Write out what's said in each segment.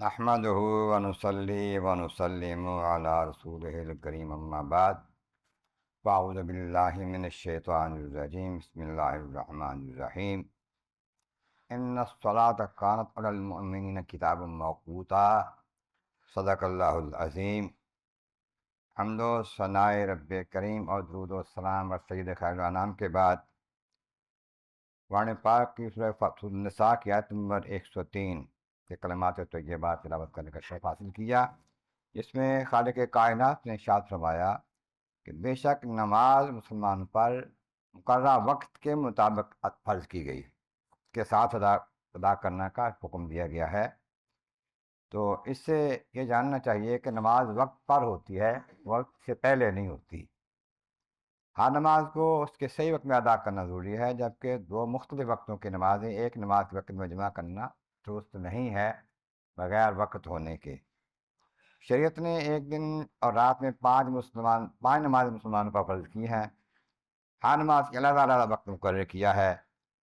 نحمده ونصلي ونسلم على رسوله الكريم اما بعد فاعوذ بالله من الشيطان الرجيم بسم الله الرحمن الرحيم ان الصلاة كانت على المؤمنين كتابا موقوتا صدق الله العظیم۔ حمد و ثناء رب کریم اور درود و السلام اور سید خیر الانام کے بعد قرآن پاک کی سورہ فتح النساء کی آیت نمبر 103 کے کلمات طیبات تلاوت کرنے کا شرف حاصل کیا، جس میں خالق کائنات نے ارشاد فرمایا کہ بے شک نماز مسلمان پر مقررہ وقت کے مطابق فرض کی گئی کے ساتھ ادا کرنے کا حکم دیا گیا ہے۔ تو اس سے یہ جاننا چاہیے کہ نماز وقت پر ہوتی ہے، وقت سے پہلے نہیں ہوتی۔ ہر نماز کو اس کے صحیح وقت میں ادا کرنا ضروری ہے، جبکہ دو مختلف وقتوں کی نمازیں ایک نماز کے وقت میں جمع کرنا درست نہیں ہے بغیر وقت ہونے کے۔ شریعت نے ایک دن اور رات میں پانچ نمازیں مسلمانوں پر فرض کی ہیں۔ ہر نماز کے علیحدہ علیحدہ وقت مقرر کیا ہے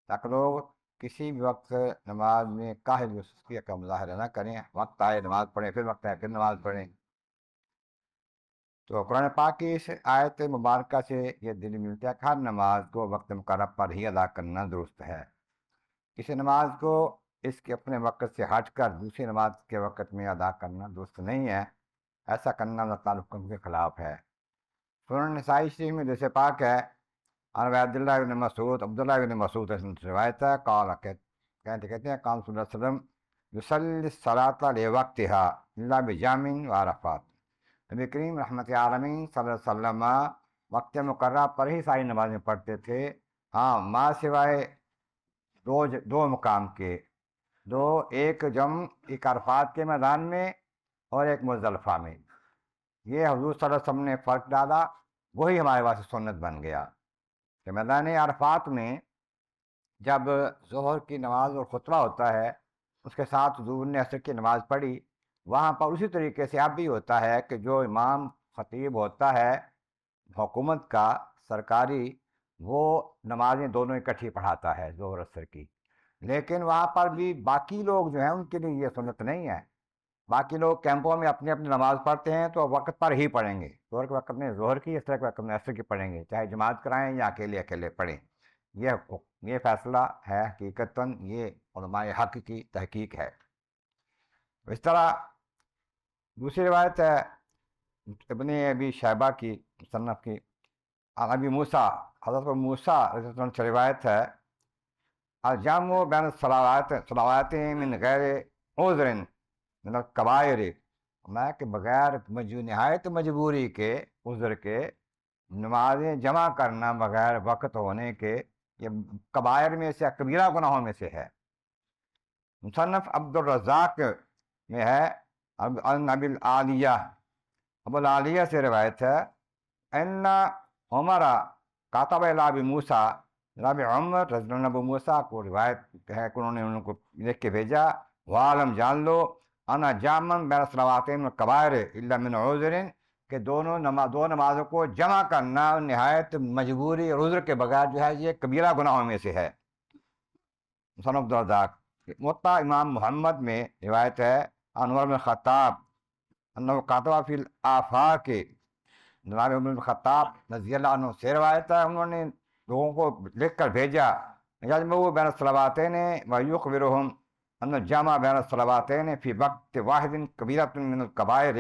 تاکہ لوگ کسی بھی وقت نماز میں کاہل و سستی کا مظاہرہ نہ کریں، وقت آئے نماز پڑھیں، پھر وقت آئے پھر نماز پڑھیں۔ تو قرآن پاک کی اس آیت مبارکہ سے یہ دل ملتا ہے کہ ہر نماز کو وقت مقرر پر ہی ادا کرنا درست ہے۔ کسی نماز کو اس کے اپنے وقت سے ہٹ کر دوسری نماز کے وقت میں ادا کرنا درست نہیں ہے، ایسا کرنا اللہ تعالیٰ حکم کے خلاف ہے۔ سنن نسائی شریف میں جیسے پاک ہے، عبداللہ بن مسعود روایت ہے، کہتے ہیں قال صلی اللہ علیہ وسلم یصلی الصلاۃ لوقتہا الا بجامع وعرفات۔ نبی کریم رحمت عالمین صلی اللہ علیہ وسلم وقت مقررہ پر ہی ساری نمازیں پڑھتے تھے، ہاں ما سوائے دو مقام کے، ایک ایک عرفات کے میدان میں اور ایک مزدلفہ میں۔ یہ حضور صلی اللہ علیہ وسلم نے فرق ڈالا، وہی ہمارے واسطے سنت بن گیا کہ میدان عرفات میں جب ظہر کی نماز اور خطبہ ہوتا ہے، اس کے ساتھ حضور نے عصر کی نماز پڑھی، وہاں پر اسی طریقے سے اب بھی ہوتا ہے کہ جو امام خطیب ہوتا ہے حکومت کا سرکاری، وہ نمازیں دونوں اکٹھی پڑھاتا ہے ظہر عصر کی، لیکن وہاں پر بھی باقی لوگ جو ہیں ان کے لیے یہ سنت نہیں ہے۔ باقی لوگ کیمپوں میں اپنی اپنی نماز پڑھتے ہیں تو وقت پر ہی پڑھیں گے، ظہر کے وقت میں ظہر کی، عصر کے وقت میں عصر کی پڑھیں گے، چاہے جماعت کرائیں یا اکیلے پڑھیں۔ یہ فیصلہ ہے، حقیقتاً یہ علماء حق کی تحقیق ہے۔ اس طرح دوسری روایت ہے ابن ابی شیبہ کی مصنف کی، ابی موسیٰ حضرت موسیٰ رضی اللہ عنہ سے روایت ہے، الجامع بین الصلوات من غیر عذر من الکبائر، میں کہ بغیر نہایت مجبوری کے، عذر کے، نمازیں جمع کرنا بغیر وقت ہونے کے، یہ کبائر میں سے، کبیرہ گناہوں میں سے ہے۔ مصنف عبد الرزاق میں ہے، ابو العالیہ سے روایت ہے، ان عمر کاتب الی ابی موسیٰ، جناب عمر رضی اللہ عنہ ابو موسیٰ کو روایت ہے کہ انہوں نے ان کو لکھ کے بھیجا، وعلم جان لو انا جامع بین الصلواتین من الکبائر الا من عذر، کہ دو نمازوں کو جمع کرنا نہایت مجبوری اور عذر کے بغیر جو ہے یہ کبیرہ گناہوں میں سے ہے۔ مصنف عبد الرزاق موطا امام محمد میں روایت ہے، عمر بن خطاب انہو کاتب فی الآفاق، جناب عمر بن خطاب رضی اللہ عنہ سے روایت ہے، انہوں نے لوگوں کو لکھ کر بھیجا، یجمع بین الصلواتین ویخبرہم ان الجمع بین الصلواتین فی وقت واحد کبیرۃ من الکبائر،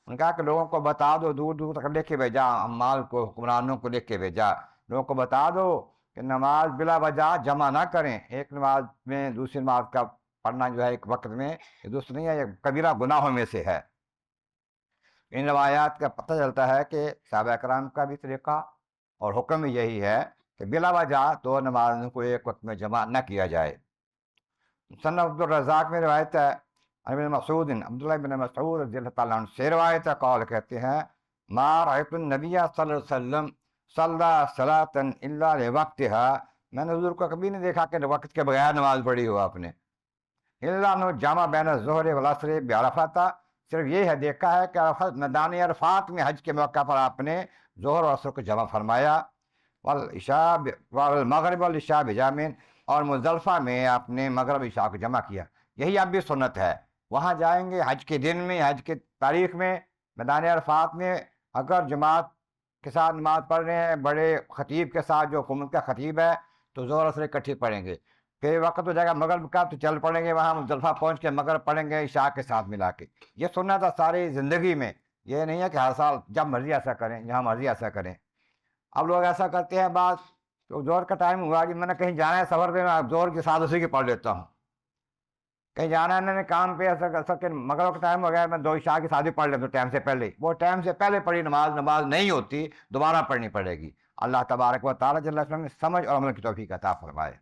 ان کہا کہ لوگوں کو بتا دو، دور دور تک لکھ کے بھیجا، عمال کو، حکمرانوں کو لکھ کے بھیجا، لوگوں کو بتا دو کہ نماز بلا وجہ جمع نہ کریں، ایک نماز میں دوسری نماز کا پڑھنا جو ہے ایک وقت میں، یہ درست نہیں ہے، یہ کبیرہ گناہوں میں سے ہے۔ ان روایات کا پتہ چلتا ہے کہ صحابہ کرام کا بھی طریقہ اور حکم یہی ہے کہ بلا وجہ دو نمازوں کو ایک وقت میں جمع نہ کیا جائے۔ مصنف عبد الرزاق میں روایت ہے، ابن مسعود عبداللہ بن مسعود رضی اللہ تعالیٰ عنہ سے روایت ہے، قال کہتے ہیں، ما رأیت النبی صلی اللہ علیہ وسلم صلی صلاۃ الا لوقتها، میں نے حضور کو کبھی نہیں دیکھا کہ وقت کے بغیر نماز پڑھی ہو آپ نے، الا انہ جامع بین الظہر والعصر بعرفۃ، صرف یہ ہے دیکھا ہے کہ میدان عرفات میں حج کے موقع پر آپ نے ظہر اور عصر کو جمع فرمایا، والمغرب والعشاء بجامع، اور مزدلفہ میں آپ نے مغرب عشاء کو جمع کیا، یہی اب بھی سنت ہے۔ وہاں جائیں گے حج کے دن میں، حج کے تاریخ میں، میدان عرفات میں اگر جماعت کے ساتھ نماز پڑھ رہے ہیں بڑے خطیب کے ساتھ، جو قوم کا خطیب ہے، تو زور اثر اکٹھے پڑھیں گے. پھر وقت ہو جائے گا مغرب کا تو چل پڑیں گے وہاں مزدلفہ پہنچ کے مغرب پڑھیں گے عشاء کے ساتھ ملا کے. یہ سنت ہے ساری زندگی میں، یہ نہیں ہے کہ ہر سال جب مرضی ایسا کریں، جہاں مرضی ایسا کریں. اب لوگ ایسا کرتے ہیں بعض، تو زور کا ٹائم ہوا کہ میں نے کہیں جانا ہے سفر پہ، میں زور کے ساتھ اسی کی پڑھ لیتا ہوں. کہیں جانا ہے میں نے کام پہ، ایسا کہ مغرب کا ٹائم ہو گیا، میں 2 عشاء کی شادی پڑھ لیتا ہوں ٹائم سے پہلے. وہ ٹائم سے پہلے پڑھی نماز نہیں ہوتی، دوبارہ پڑھنی پڑے گی. اللہ تبارک و تعالیٰ جل وعلا نے سمجھ اور عمل کی توفیق عطا فرمائے.